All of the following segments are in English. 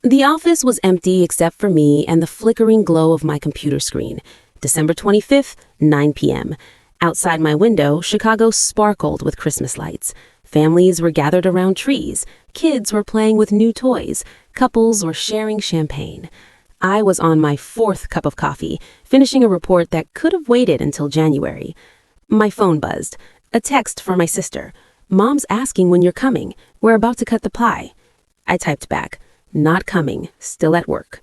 The office was empty except for me and the flickering glow of my computer screen. December 25th, 9 p.m. Outside my window, Chicago sparkled with Christmas lights. Families were gathered around trees. Kids were playing with new toys. Couples were sharing champagne. I was on my fourth cup of coffee, finishing a report that could have waited until January. My phone buzzed. A text from my sister. "Mom's asking when you're coming. We're about to cut the pie." I typed back. "Not coming, still at work."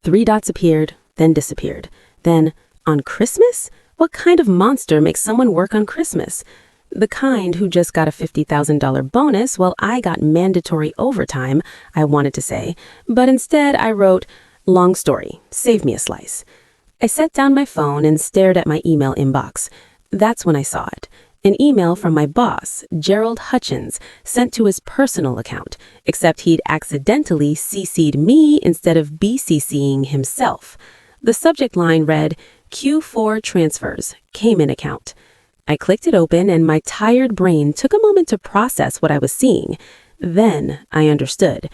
3 dots appeared, then disappeared. Then, on Christmas? What kind of monster makes someone work on Christmas? The kind who just got a $50,000 bonus while I got mandatory overtime, I wanted to say. But instead I wrote, "Long story, save me a slice." I set down my phone and stared at my email inbox. That's when I saw it. An email from my boss, Gerald Hutchins, sent to his personal account, except he'd accidentally CC'd me instead of BCCing himself. The subject line read, "Q4 transfers, Cayman account." I clicked it open and my tired brain took a moment to process what I was seeing. Then I understood.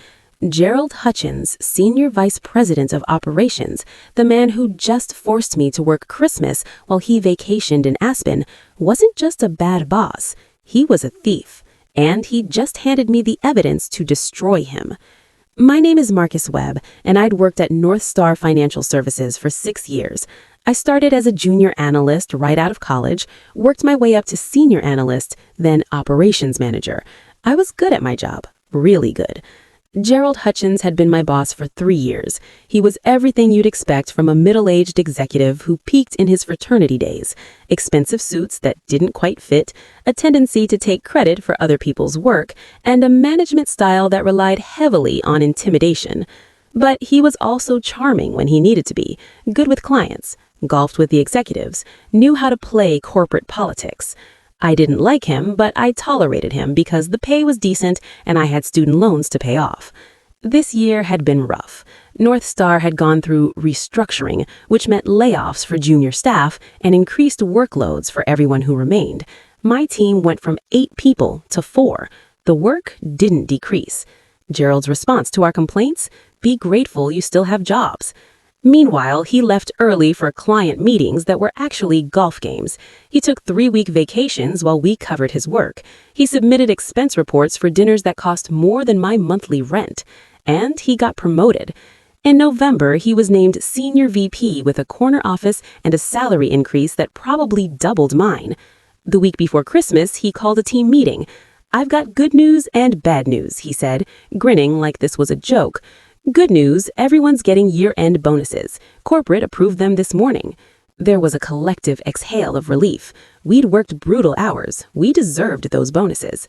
Gerald Hutchins, Senior Vice President of Operations, the man who just forced me to work Christmas while he vacationed in Aspen, wasn't just a bad boss. He was a thief, and he just handed me the evidence to destroy him. My name is Marcus Webb, and I'd worked at North Star Financial Services for 6 years. I started as a junior analyst right out of college, worked my way up to senior analyst, then operations manager. I was good at my job, really good. Gerald Hutchins had been my boss for 3 years. He was everything you'd expect from a middle-aged executive who peaked in his fraternity days. Expensive suits that didn't quite fit, a tendency to take credit for other people's work, and a management style that relied heavily on intimidation. But he was also charming when he needed to be, good with clients, golfed with the executives, knew how to play corporate politics. I didn't like him, but I tolerated him because the pay was decent and I had student loans to pay off. This year had been rough. North Star had gone through restructuring, which meant layoffs for junior staff and increased workloads for everyone who remained. My team went from 8 people to 4. The work didn't decrease. Gerald's response to our complaints? Be grateful you still have jobs. Meanwhile, he left early for client meetings that were actually golf games. He took 3-week vacations while we covered his work. He submitted expense reports for dinners that cost more than my monthly rent. And he got promoted. In November, he was named Senior VP with a corner office and a salary increase that probably doubled mine. The week before Christmas, he called a team meeting. "I've got good news and bad news," he said, grinning like this was a joke. "Good news, everyone's getting year-end bonuses. Corporate approved them this morning." There was a collective exhale of relief. We'd worked brutal hours. We deserved those bonuses.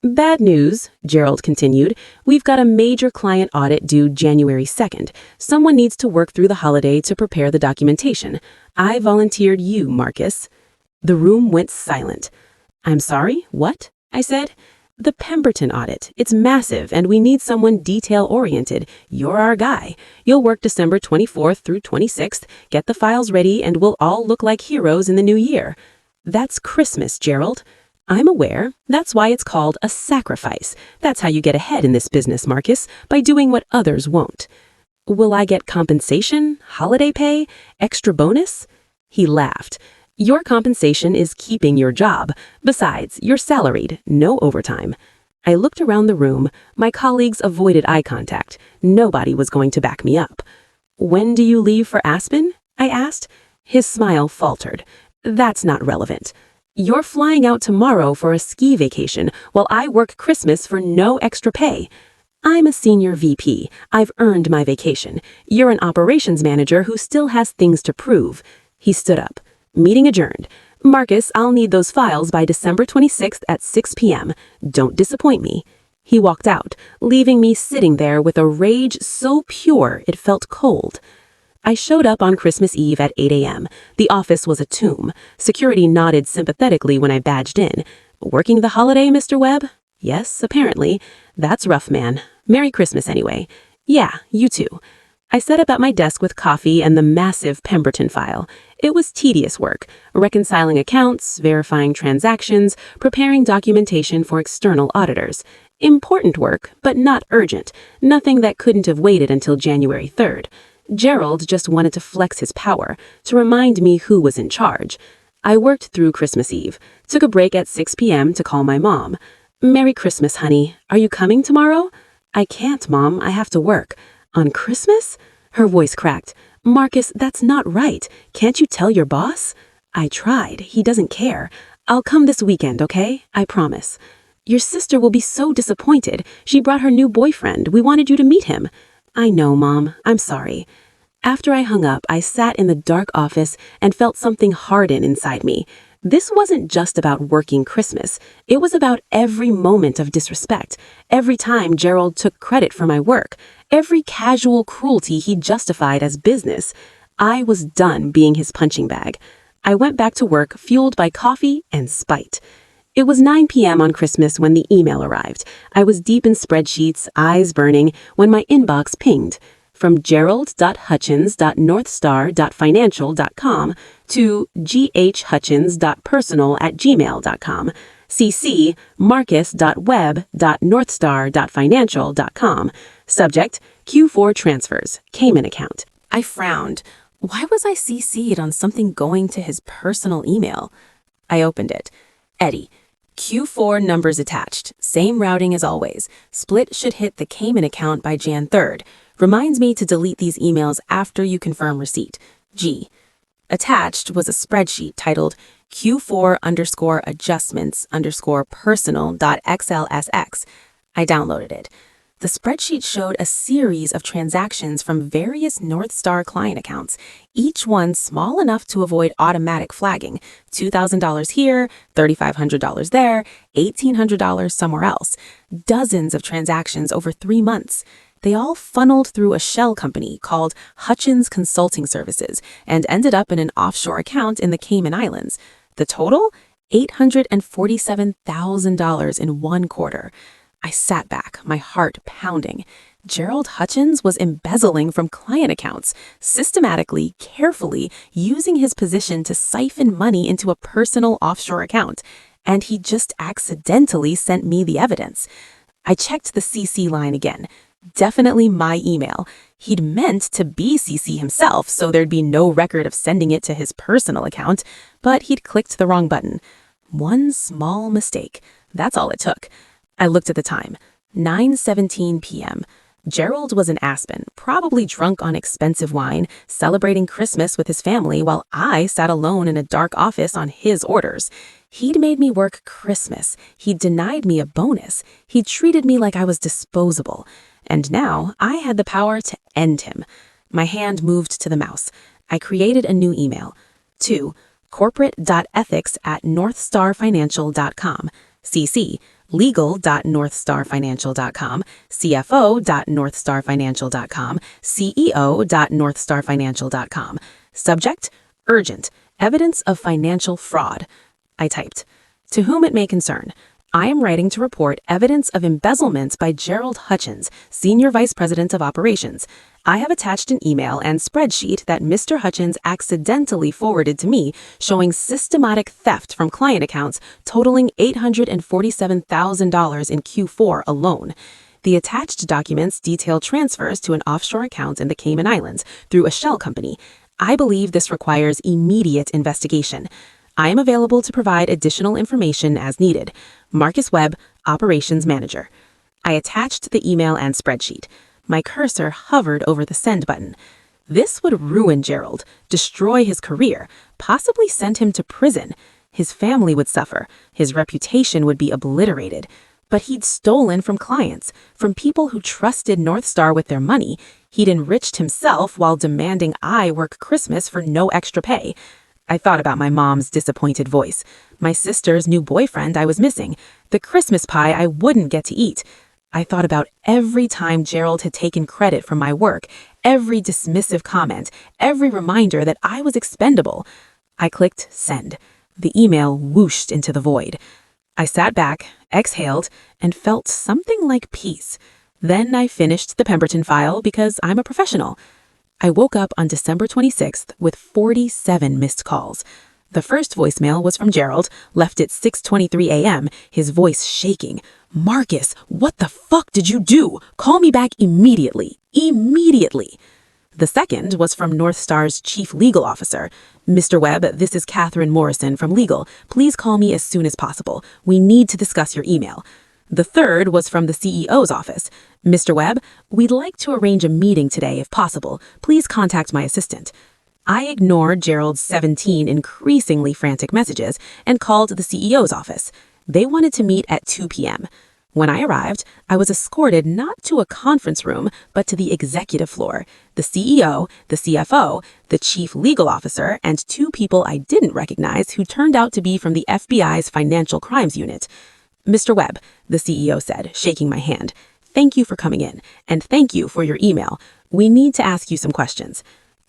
"Bad news," Gerald continued, "we've got a major client audit due January 2nd. Someone needs to work through the holiday to prepare the documentation. I volunteered you, Marcus." The room went silent. "I'm sorry, what?" I said. "The Pemberton audit. It's massive, and we need someone detail-oriented. You're our guy. You'll work December 24th through 26th, get the files ready, and we'll all look like heroes in the new year." "That's Christmas, Gerald." "I'm aware. That's why it's called a sacrifice. That's how you get ahead in this business, Marcus, by doing what others won't." "Will I get compensation, holiday pay, extra bonus?" He laughed. "Your compensation is keeping your job. Besides, you're salaried, no overtime." I looked around the room. My colleagues avoided eye contact. Nobody was going to back me up. "When do you leave for Aspen?" I asked. His smile faltered. "That's not relevant. You're flying out tomorrow for a ski vacation while I work Christmas for no extra pay. I'm a senior VP. I've earned my vacation. You're an operations manager who still has things to prove." He stood up. "Meeting adjourned. Marcus, I'll need those files by December 26th at 6 p.m. Don't disappoint me." He walked out, leaving me sitting there with a rage so pure it felt cold. I showed up on Christmas Eve at 8 a.m. The office was a tomb. Security nodded sympathetically when I badged in. "Working the holiday, Mr. Webb?" "Yes, apparently." "That's rough, man. Merry Christmas anyway." "Yeah, you too." I sat up at my desk with coffee and the massive Pemberton file. It was tedious work, reconciling accounts, verifying transactions, preparing documentation for external auditors. Important work, but not urgent. Nothing that couldn't have waited until January 3rd. Gerald just wanted to flex his power, to remind me who was in charge. I worked through Christmas Eve, took a break at 6 p.m. to call my mom. "Merry Christmas, honey. Are you coming tomorrow?" "I can't, Mom. I have to work." "On Christmas?" Her voice cracked. "Marcus, that's not right. Can't you tell your boss?" "I tried. He doesn't care. I'll come this weekend, okay? I promise." "Your sister will be so disappointed. She brought her new boyfriend. We wanted you to meet him." "I know, Mom. I'm sorry." After I hung up, I sat in the dark office and felt something harden inside me. This wasn't just about working Christmas. It was about every moment of disrespect, every time Gerald took credit for my work, every casual cruelty he justified as business. I was done being his punching bag. I went back to work fueled by coffee and spite. It was 9 p.m. on Christmas when the email arrived. I was deep in spreadsheets, eyes burning, when my inbox pinged. From gerald.hutchins.northstar.financial.com to ghutchins.personal@gmail.com. CC marcus.web.northstar.financial.com. Subject: Q4 transfers, Cayman account. I frowned. Why was I CC'd on something going to his personal email? I opened it. Eddie. Q4 numbers attached. Same routing as always. Split should hit the Cayman account by Jan 3rd. Reminds me to delete these emails after you confirm receipt. G. Attached was a spreadsheet titled Q4_adjustments_personal.xlsx. I downloaded it. The spreadsheet showed a series of transactions from various North Star client accounts, each one small enough to avoid automatic flagging. $2,000 here, $3,500 there, $1,800 somewhere else. Dozens of transactions over 3 months. They all funneled through a shell company called Hutchins Consulting Services and ended up in an offshore account in the Cayman Islands. The total? $847,000 in 1 quarter. I sat back, my heart pounding. Gerald Hutchins was embezzling from client accounts, systematically, carefully using his position to siphon money into a personal offshore account. And he just accidentally sent me the evidence. I checked the CC line again. Definitely my email. He'd meant to be CC himself, so there'd be no record of sending it to his personal account, but he'd clicked the wrong button. One small mistake. That's all it took. I looked at the time. 9:17 p.m. Gerald was in Aspen, probably drunk on expensive wine, celebrating Christmas with his family while I sat alone in a dark office on his orders. He'd made me work Christmas. He'd denied me a bonus. He'd treated me like I was disposable. And now I had the power to end him. My hand moved to the mouse. I created a new email. To corporate.ethics@northstarfinancial.com. CC legal.northstarfinancial.com, cfo.northstarfinancial.com, ceo.northstarfinancial.com. Subject: urgent, evidence of financial fraud. I typed. To whom it may concern, I am writing to report evidence of embezzlement by Gerald Hutchins, Senior Vice President of Operations. I have attached an email and spreadsheet that Mr. Hutchins accidentally forwarded to me showing systematic theft from client accounts totaling $847,000 in Q4 alone. The attached documents detail transfers to an offshore account in the Cayman Islands through a shell company. I believe this requires immediate investigation. I am available to provide additional information as needed. Marcus Webb, Operations Manager. I attached the email and spreadsheet. My cursor hovered over the send button. This would ruin Gerald, destroy his career, possibly send him to prison. His family would suffer. His reputation would be obliterated. But he'd stolen from clients, from people who trusted North Star with their money. He'd enriched himself while demanding I work Christmas for no extra pay. I thought about my mom's disappointed voice, my sister's new boyfriend I was missing, the Christmas pie I wouldn't get to eat. I thought about every time Gerald had taken credit for my work, every dismissive comment, every reminder that I was expendable. I clicked send. The email whooshed into the void. I sat back, exhaled, and felt something like peace. Then I finished the Pemberton file because I'm a professional. I woke up on December 26th with 47 missed calls. The first voicemail was from Gerald, left at 6:23 a.m., his voice shaking. "Marcus, what the fuck did you do? Call me back immediately. Immediately." The second was from North Star's chief legal officer. "Mr. Webb, this is Catherine Morrison from legal. Please call me as soon as possible. We need to discuss your email." The third was from the CEO's office. "Mr. Webb, we'd like to arrange a meeting today if possible. Please contact my assistant." I ignored Gerald's 17 increasingly frantic messages and called the CEO's office. They wanted to meet at 2 p.m. When I arrived, I was escorted not to a conference room, but to the executive floor. The CEO, the CFO, the chief legal officer, and two people I didn't recognize who turned out to be from the FBI's Financial Crimes Unit. "Mr. Webb," the CEO said, shaking my hand, "thank you for coming in, and thank you for your email. We need to ask you some questions."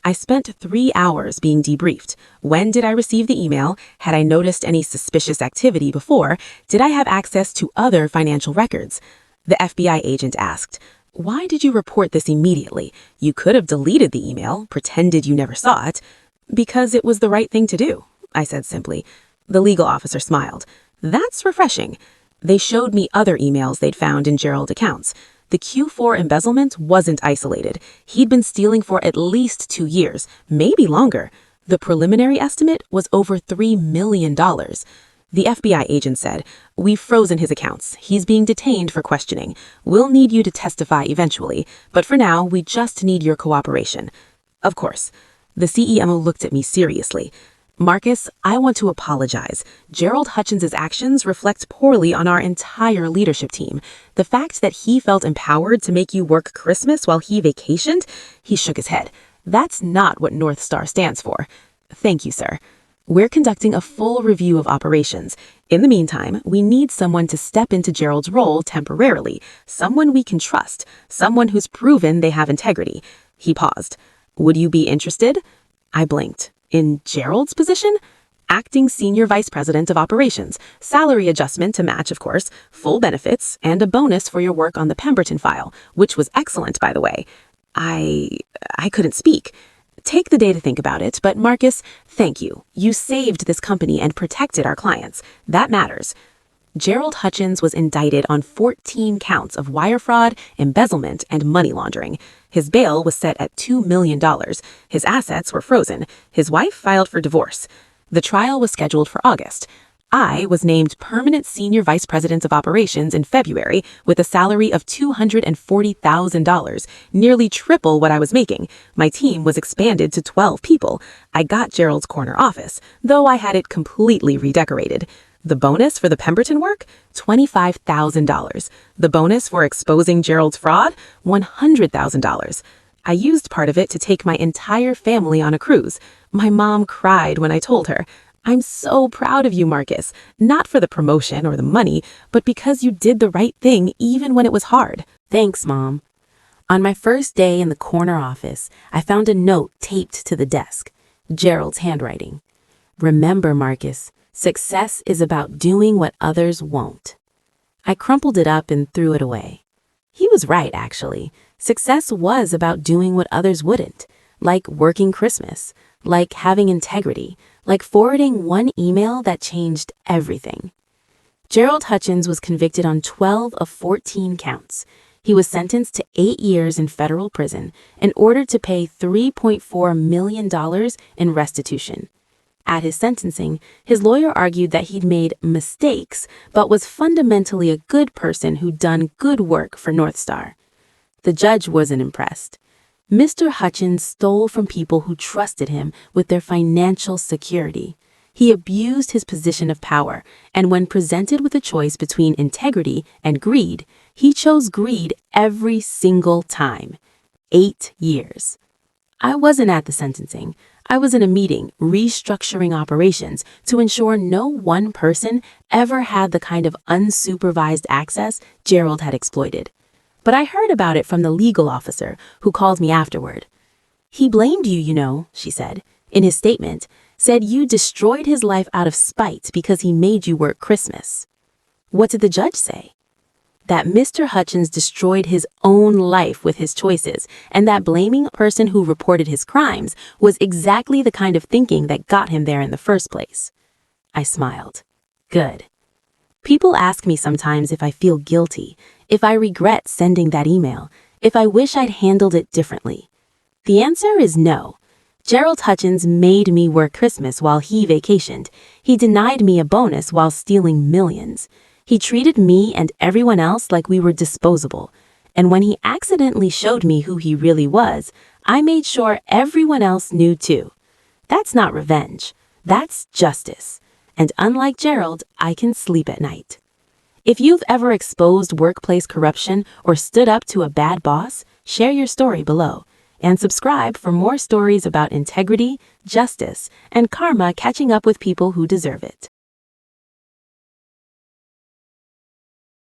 I spent 3 hours being debriefed. When did I receive the email? Had I noticed any suspicious activity before? Did I have access to other financial records? The FBI agent asked, "Why did you report this immediately? You could have deleted the email, pretended you never saw it." "Because it was the right thing to do," I said simply. The legal officer smiled. "That's refreshing." They showed me other emails they'd found in Gerald accounts. The Q4 embezzlement wasn't isolated. He'd been stealing for at least 2 years, maybe longer. The preliminary estimate was over $3 million. The FBI agent said, "We've frozen his accounts. He's being detained for questioning. We'll need you to testify eventually, but for now, we just need your cooperation." Of course. The CEO looked at me seriously. "Marcus, I want to apologize. Gerald Hutchins' actions reflect poorly on our entire leadership team. The fact that he felt empowered to make you work Christmas while he vacationed," he shook his head, "that's not what North Star stands for." "Thank you, sir. We're conducting a full review of operations. In the meantime, we need someone to step into Gerald's role temporarily, someone we can trust, someone who's proven they have integrity." He paused. "Would you be interested?" I blinked. "In Gerald's position?" "Acting Senior Vice President of Operations, salary adjustment to match, of course, full benefits, and a bonus for your work on the Pemberton file, which was excellent, by the way." I couldn't speak. "Take the day to think about it, but Marcus, thank you. You saved this company and protected our clients. That matters." Gerald Hutchins was indicted on 14 counts of wire fraud, embezzlement, and money laundering. His bail was set at $2 million. His assets were frozen. His wife filed for divorce. The trial was scheduled for August. I was named Permanent Senior Vice President of Operations in February with a salary of $240,000, nearly triple what I was making. My team was expanded to 12 people. I got Gerald's corner office, though I had it completely redecorated. The bonus for the Pemberton work? $25,000. The bonus for exposing Gerald's fraud? $100,000. I used part of it to take my entire family on a cruise. My mom cried when I told her, "I'm so proud of you, Marcus, not for the promotion or the money, but because you did the right thing even when it was hard." "Thanks, Mom." On my first day in the corner office, I found a note taped to the desk. Gerald's handwriting. "Remember, Marcus, success is about doing what others won't." I crumpled it up and threw it away. He was right, actually. Success was about doing what others wouldn't, like working Christmas, like having integrity, like forwarding one email that changed everything. Gerald Hutchins was convicted on 12 of 14 counts. He was sentenced to 8 years in federal prison and ordered to pay $3.4 million in restitution. At his sentencing, his lawyer argued that he'd made mistakes, but was fundamentally a good person who'd done good work for North Star. The judge wasn't impressed. Mr. Hutchins stole from people who trusted him with their financial security. He abused his position of power, and when presented with a choice between integrity and greed, he chose greed every single time. 8 years. I wasn't at the sentencing. I was in a meeting restructuring operations to ensure no one person ever had the kind of unsupervised access Gerald had exploited. But I heard about it from the legal officer who called me afterward. "He blamed you, you know," she said. In his statement, said you destroyed his life out of spite because he made you work Christmas. What did the judge say? that Mr. Hutchins destroyed his own life with his choices, and that blaming a person who reported his crimes was exactly the kind of thinking that got him there in the first place. I smiled. Good. People ask me sometimes if I feel guilty, if I regret sending that email, if I wish I'd handled it differently. The answer is no. Gerald Hutchins made me work Christmas while he vacationed. He denied me a bonus while stealing millions. He treated me and everyone else like we were disposable. And when he accidentally showed me who he really was, I made sure everyone else knew too. That's not revenge. That's justice. And unlike Gerald, I can sleep at night. If you've ever exposed workplace corruption or stood up to a bad boss, share your story below. And subscribe for more stories about integrity, justice, and karma catching up with people who deserve it.